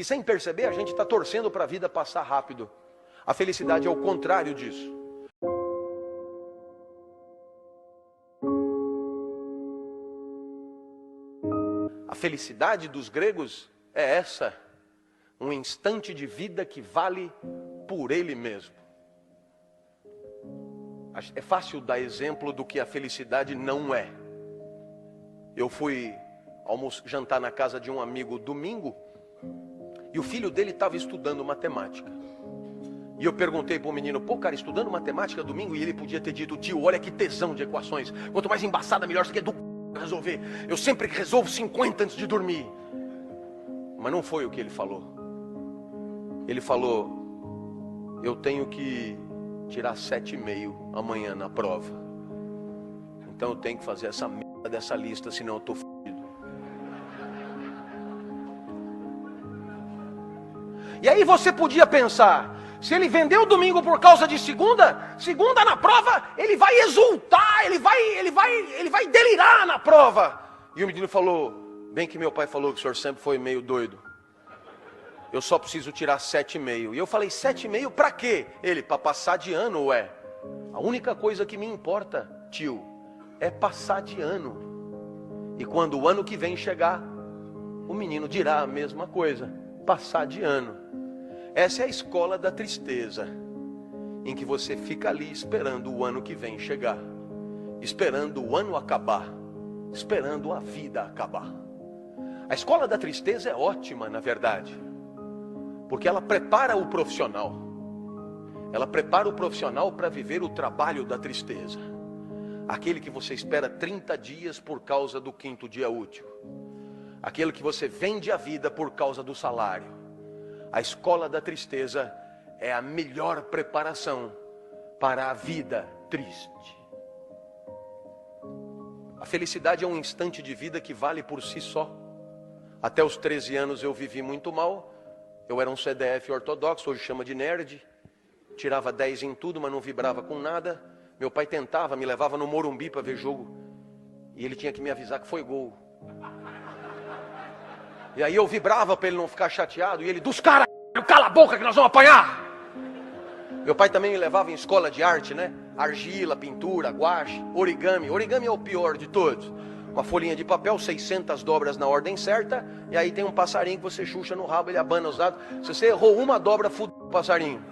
E sem perceber, a gente está torcendo para a vida passar rápido. A felicidade é o contrário disso. A felicidade dos gregos é essa: um instante de vida que vale por ele mesmo. É fácil dar exemplo do que a felicidade não é. Eu fui jantar na casa de um amigo domingo, e o filho dele estava estudando matemática. E eu perguntei para o menino: pô, cara, estudando matemática domingo? E ele podia ter dito: tio, olha que tesão de equações. Quanto mais embaçada, melhor. Isso aqui é do resolver. Eu sempre resolvo 50 antes de dormir. Mas não foi o que ele falou. Ele falou: eu tenho que tirar 7,5 amanhã na prova. Então eu tenho que fazer essa merda dessa lista, senão eu tô fudido. E aí você podia pensar: se ele vendeu domingo por causa de segunda na prova, ele vai exultar, ele vai delirar na prova. E o menino falou: bem que meu pai falou que o senhor sempre foi meio doido. Eu só preciso tirar 7,5. E eu falei: 7,5 para quê? Ele: para passar de ano, ué. A única coisa que me importa, tio, é passar de ano. E quando o ano que vem chegar, o menino dirá a mesma coisa: passar de ano. Essa é a escola da tristeza, em que você fica ali esperando o ano que vem chegar, esperando o ano acabar, esperando a vida acabar. A escola da tristeza é ótima, na verdade, porque ela prepara o profissional. Ela prepara o profissional para viver o trabalho da tristeza. Aquele que você espera 30 dias por causa do 5º dia útil. Aquele que você vende a vida por causa do salário. A escola da tristeza é a melhor preparação para a vida triste. A felicidade é um instante de vida que vale por si só. Até os 13 anos eu vivi muito mal. Eu era um CDF ortodoxo, hoje chama de nerd. Tirava 10 em tudo, mas não vibrava com nada. Meu pai tentava, me levava no Morumbi para ver jogo. E ele tinha que me avisar que foi gol. E aí eu vibrava para ele não ficar chateado. E ele: dos caras, cala a boca que nós vamos apanhar. Meu pai também me levava em escola de arte, né? Argila, pintura, guache, origami. Origami é o pior de todos. Uma folhinha de papel, 600 dobras na ordem certa. E aí tem um passarinho que você chucha no rabo, ele abana os dados. Se você errou uma dobra, fudeu o passarinho.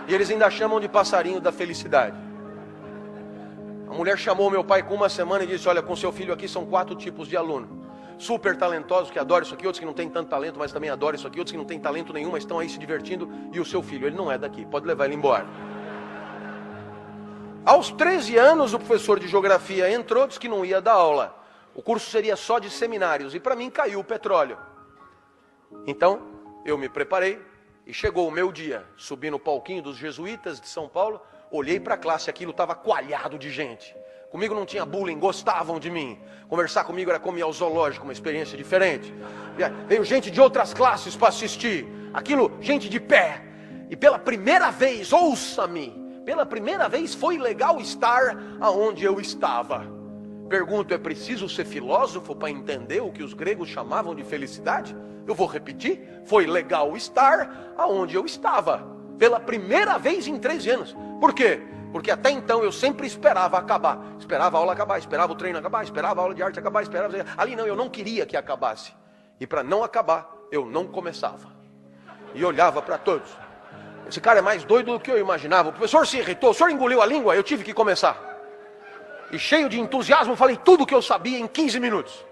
E eles ainda chamam de passarinho da felicidade. A mulher chamou meu pai com uma semana e disse: olha, com seu filho aqui são 4 tipos de aluno. Super talentosos que adoram isso aqui, outros que não têm tanto talento, mas também adoram isso aqui, outros que não têm talento nenhum, mas estão aí se divertindo. E o seu filho, ele não é daqui, pode levar ele embora. Aos 13 anos, o professor de geografia entrou, disse que não ia dar aula. O curso seria só de seminários, e para mim caiu o petróleo. Então, eu me preparei, e chegou o meu dia. Subi no palquinho dos jesuítas de São Paulo, olhei para a classe, aquilo estava coalhado de gente. Comigo não tinha bullying, gostavam de mim. Conversar comigo era como ir ao zoológico, uma experiência diferente. Veio gente de outras classes para assistir. Aquilo, gente de pé. E pela primeira vez, ouça-me, pela primeira vez foi legal estar aonde eu estava. Pergunto: é preciso ser filósofo para entender o que os gregos chamavam de felicidade? Eu vou repetir: foi legal estar aonde eu estava. Pela primeira vez em 13 anos. Por quê? Porque até então eu sempre esperava acabar. Esperava a aula acabar, esperava o treino acabar, esperava a aula de arte acabar, esperava... Ali não, eu não queria que acabasse. E para não acabar, eu não começava. E olhava para todos. Esse cara é mais doido do que eu imaginava. O professor se irritou, o senhor engoliu a língua, eu tive que começar. E cheio de entusiasmo, falei tudo o que eu sabia em 15 minutos.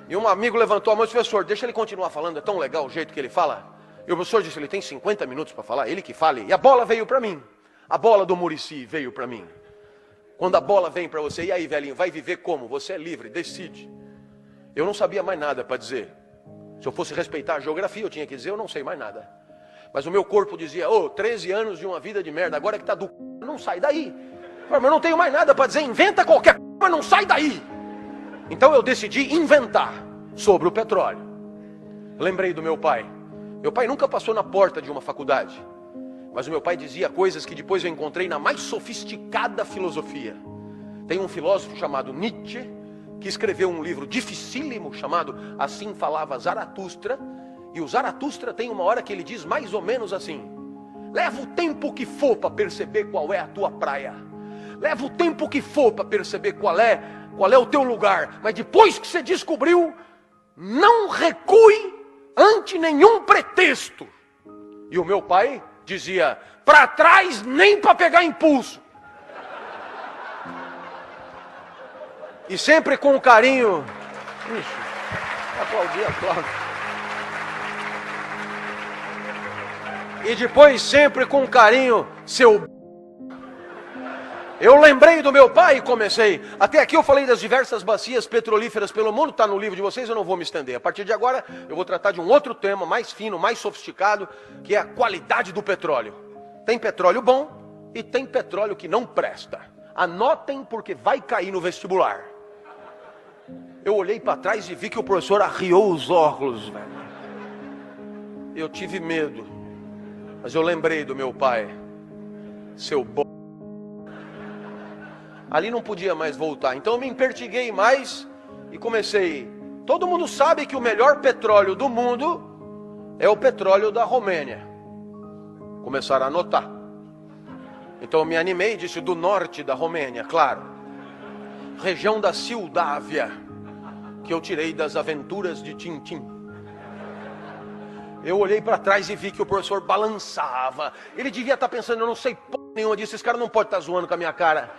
E um amigo levantou a mão e disse: professor, deixa ele continuar falando, é tão legal o jeito que ele fala. E o professor disse: ele tem 50 minutos para falar, ele que fale. E a bola veio para mim. A bola do Muricy veio para mim. Quando a bola vem para você: e aí, velhinho, vai viver como? Você é livre, decide. Eu não sabia mais nada para dizer. Se eu fosse respeitar a geografia, eu tinha que dizer: eu não sei mais nada. Mas o meu corpo dizia: 13 anos de uma vida de merda, agora que tá do não sai daí. Mas eu não tenho mais nada para dizer, inventa qualquer coisa, mas não sai daí. Então eu decidi inventar sobre o petróleo. Lembrei do meu pai. Meu pai nunca passou na porta de uma faculdade. Mas o meu pai dizia coisas que depois eu encontrei na mais sofisticada filosofia. Tem um filósofo chamado Nietzsche, que escreveu um livro dificílimo chamado Assim Falava Zaratustra. E o Zaratustra tem uma hora que ele diz mais ou menos assim: leva o tempo que for para perceber qual é a tua praia. Leva o tempo que for para perceber qual é o teu lugar. Mas depois que você descobriu, não recue ante nenhum pretexto. E o meu pai dizia: para trás nem para pegar impulso. E sempre com carinho. Aplaudir. E depois sempre com carinho, seu... Eu lembrei do meu pai e comecei. Até aqui eu falei das diversas bacias petrolíferas pelo mundo, está no livro de vocês, eu não vou me estender. A partir de agora eu vou tratar de um outro tema, mais fino, mais sofisticado, que é a qualidade do petróleo. Tem petróleo bom e tem petróleo que não presta. Anotem porque vai cair no vestibular. Eu olhei para trás e vi que o professor arriou os óculos, velho. Eu tive medo. Mas eu lembrei do meu pai, seu Ali não podia mais voltar, então eu me empertiguei mais e comecei. Todo mundo sabe que o melhor petróleo do mundo é o petróleo da Romênia. Começaram a anotar. Então eu me animei e disse: do norte da Romênia, claro. Região da Moldávia, que eu tirei das aventuras de Tintim. Eu olhei para trás e vi que o professor balançava. Ele devia estar pensando: eu não sei porra nenhuma disso, esse cara não pode estar zoando com a minha cara.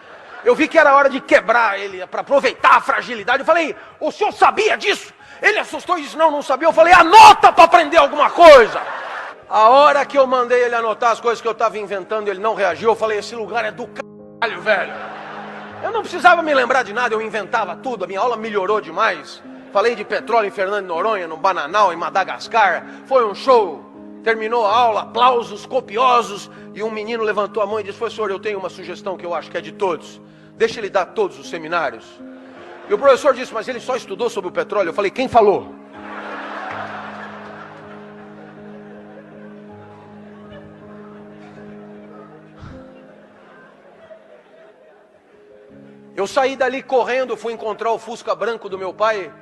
Eu vi que era hora de quebrar ele, para aproveitar a fragilidade. Eu falei: o senhor sabia disso? Ele assustou e disse: não sabia. Eu falei: anota para aprender alguma coisa. A hora que eu mandei ele anotar as coisas que eu estava inventando, ele não reagiu. Eu falei: esse lugar é do caralho, velho. Eu não precisava me lembrar de nada, eu inventava tudo. A minha aula melhorou demais. Falei de petróleo em Fernando de Noronha, no Bananal, em Madagascar. Foi um show. Terminou a aula, aplausos copiosos. E um menino levantou a mão e disse: professor, eu tenho uma sugestão que eu acho que é de todos. Deixa ele dar todos os seminários. E o professor disse: mas ele só estudou sobre o petróleo. Eu falei: quem falou? Eu saí dali correndo, fui encontrar o Fusca branco do meu pai.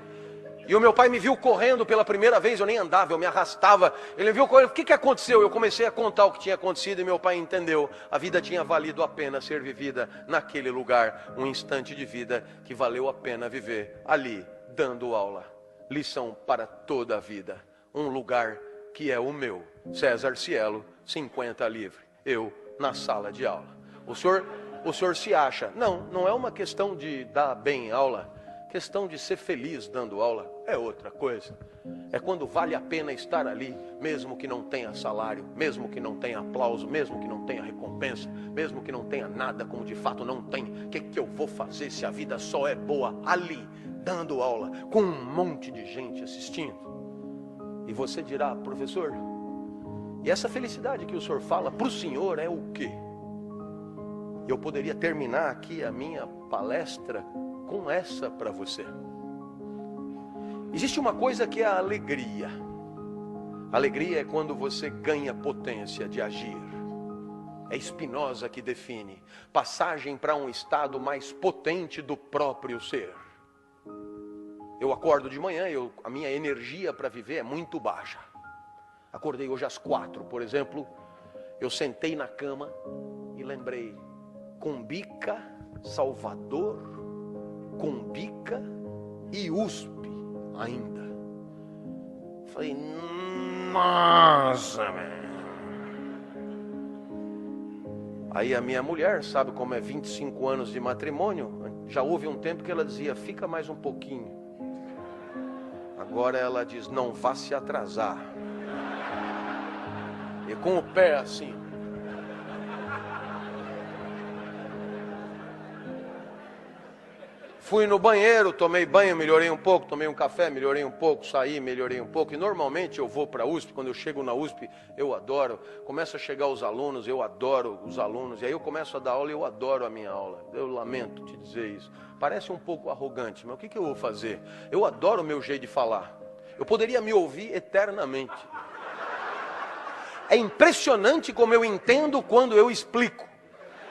E o meu pai me viu correndo pela primeira vez. Eu nem andava, eu me arrastava. Ele me viu correndo. O que aconteceu? Eu comecei a contar o que tinha acontecido e meu pai entendeu. A vida tinha valido a pena ser vivida naquele lugar. Um instante de vida que valeu a pena viver ali, dando aula. Lição para toda a vida. Um lugar que é o meu. César Cielo, 50 livre. Eu na sala de aula. O senhor se acha? Não é uma questão de dar bem aula. Questão de ser feliz dando aula é outra coisa. É quando vale a pena estar ali, mesmo que não tenha salário, mesmo que não tenha aplauso, mesmo que não tenha recompensa, mesmo que não tenha nada, como de fato não tem. O que eu vou fazer se a vida só é boa ali, dando aula, com um monte de gente assistindo? E você dirá: professor, e essa felicidade que o senhor fala, para o senhor é o quê? Eu poderia terminar aqui a minha palestra com essa para você. Existe uma coisa que é a alegria. Alegria é quando você ganha potência de agir. É Spinoza que define: passagem para um estado mais potente do próprio ser. Eu acordo de manhã, a minha energia para viver é muito baixa. Acordei hoje às 4, por exemplo. Eu sentei na cama e lembrei: Cumbica, Salvador, Cumbica e USP ainda. Falei: nossa, velho. Aí a minha mulher, sabe como é 25 anos de matrimônio? Já houve um tempo que ela dizia: fica mais um pouquinho. Agora ela diz: não vá se atrasar. E com o pé assim. Fui no banheiro, tomei banho, melhorei um pouco, tomei um café, melhorei um pouco, saí, melhorei um pouco. E normalmente eu vou para a USP, quando eu chego na USP, eu adoro. Começa a chegar os alunos, eu adoro os alunos. E aí eu começo a dar aula e eu adoro a minha aula. Eu lamento te dizer isso. Parece um pouco arrogante, mas o que eu vou fazer? Eu adoro o meu jeito de falar. Eu poderia me ouvir eternamente. É impressionante como eu entendo quando eu explico.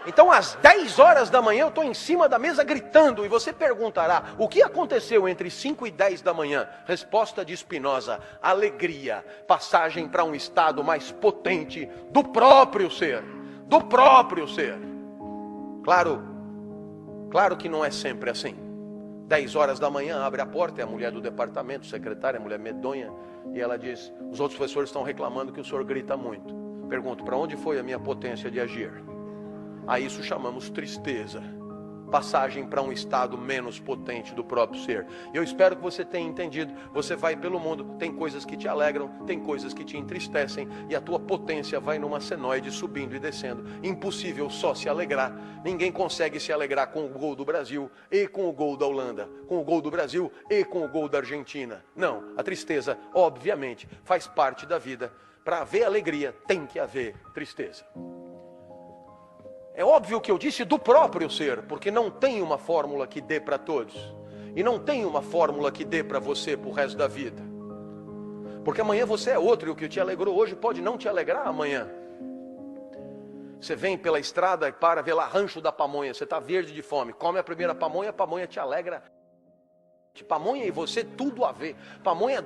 Então às 10 horas da manhã eu estou em cima da mesa gritando. E você perguntará, o que aconteceu entre 5 e 10 da manhã? Resposta de Spinoza, alegria, passagem para um estado mais potente do próprio ser. Do próprio ser. Claro que não é sempre assim. 10 horas da manhã abre a porta, é a mulher do departamento, secretária, a mulher medonha. E ela diz, os outros professores estão reclamando que o senhor grita muito. Pergunto, para onde foi a minha potência de agir? A isso chamamos tristeza, passagem para um estado menos potente do próprio ser. Eu espero que você tenha entendido. Você vai pelo mundo, tem coisas que te alegram, tem coisas que te entristecem, e a tua potência vai numa senoide subindo e descendo. Impossível só se alegrar. Ninguém consegue se alegrar com o gol do Brasil e com o gol da Holanda, com o gol do Brasil e com o gol da Argentina. Não, a tristeza, obviamente, faz parte da vida. Para haver alegria, tem que haver tristeza. É óbvio que eu disse do próprio ser, porque não tem uma fórmula que dê para todos. E não tem uma fórmula que dê para você pro resto da vida. Porque amanhã você é outro, e o que te alegrou hoje pode não te alegrar amanhã. Você vem pela estrada e para ver lá Rancho da Pamonha, você está verde de fome, come a primeira pamonha te alegra. Pamonha e você tudo a ver. Pamonha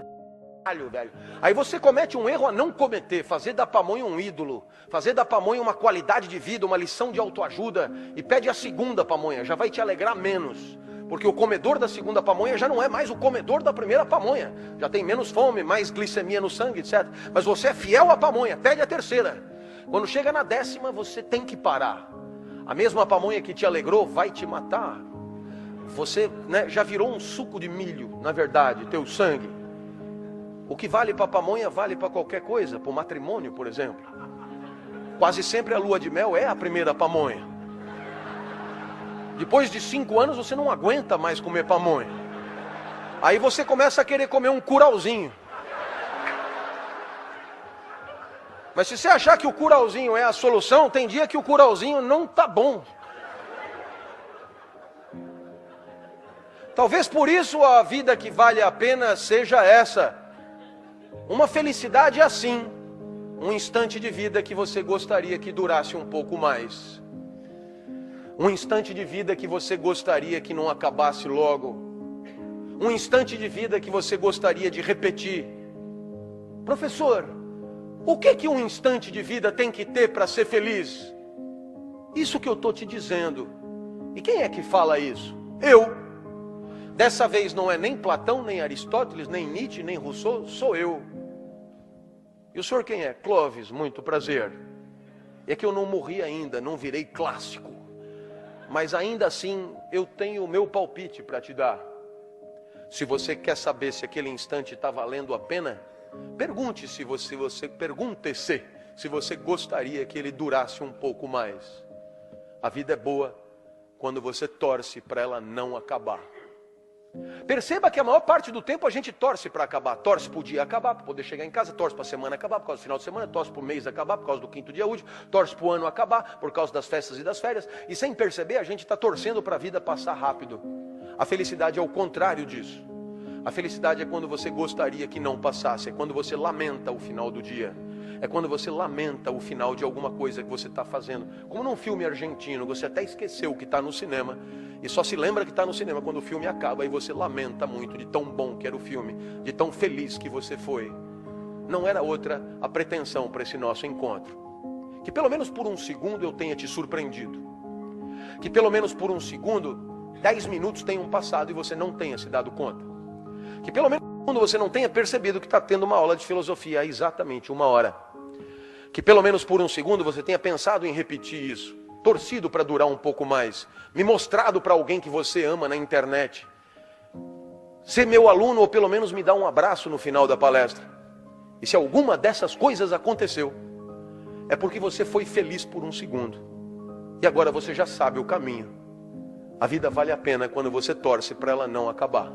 velho. Aí você comete um erro a não cometer, fazer da pamonha um ídolo, fazer da pamonha uma qualidade de vida, uma lição de autoajuda, e pede a segunda pamonha, já vai te alegrar menos, porque o comedor da segunda pamonha já não é mais o comedor da primeira pamonha, já tem menos fome, mais glicemia no sangue, etc. Mas você é fiel à pamonha, pede a terceira. Quando chega na 10ª, você tem que parar. A mesma pamonha que te alegrou vai te matar. Você, já virou um suco de milho, na verdade, teu sangue. O que vale para pamonha vale para qualquer coisa, para o matrimônio, por exemplo. Quase sempre a lua de mel é a primeira pamonha. Depois de 5 anos você não aguenta mais comer pamonha. Aí você começa a querer comer um curauzinho. Mas se você achar que o curauzinho é a solução, tem dia que o curauzinho não tá bom. Talvez por isso a vida que vale a pena seja essa. Uma felicidade assim, um instante de vida que você gostaria que durasse um pouco mais. Um instante de vida que você gostaria que não acabasse logo. Um instante de vida que você gostaria de repetir. Professor, o que um instante de vida tem que ter para ser feliz? Isso que eu estou te dizendo. E quem é que fala isso? Eu. Dessa vez não é nem Platão, nem Aristóteles, nem Nietzsche, nem Rousseau, sou eu. E o senhor quem é? Clóvis, muito prazer. É que eu não morri ainda, não virei clássico. Mas ainda assim, eu tenho o meu palpite para te dar. Se você quer saber se aquele instante está valendo a pena, pergunte-se se você gostaria que ele durasse um pouco mais. A vida é boa quando você torce para ela não acabar. Perceba que a maior parte do tempo a gente torce para acabar. Torce para o dia acabar, para poder chegar em casa. Torce para a semana acabar, por causa do final de semana. Torce para o mês acabar, por causa do 5º dia útil. Torce para o ano acabar, por causa das festas e das férias. E sem perceber, a gente está torcendo para a vida passar rápido. A felicidade é o contrário disso. A felicidade é quando você gostaria que não passasse. É quando você lamenta o final do dia. É quando você lamenta o final de alguma coisa que você está fazendo. Como num filme argentino, você até esqueceu que está no cinema. E só se lembra que está no cinema quando o filme acaba. E você lamenta muito de tão bom que era o filme, de tão feliz que você foi. Não era outra a pretensão para esse nosso encontro. Que pelo menos por um segundo eu tenha te surpreendido. Que pelo menos por um segundo, 10 minutos tenham passado e você não tenha se dado conta. Que pelo menos por um segundo você não tenha percebido que está tendo uma aula de filosofia há exatamente 1 hora. Que pelo menos por um segundo você tenha pensado em repetir isso. Torcido para durar um pouco mais, me mostrado para alguém que você ama na internet, ser meu aluno ou pelo menos me dar um abraço no final da palestra. E se alguma dessas coisas aconteceu, é porque você foi feliz por um segundo, e agora você já sabe o caminho. A vida vale a pena quando você torce para ela não acabar.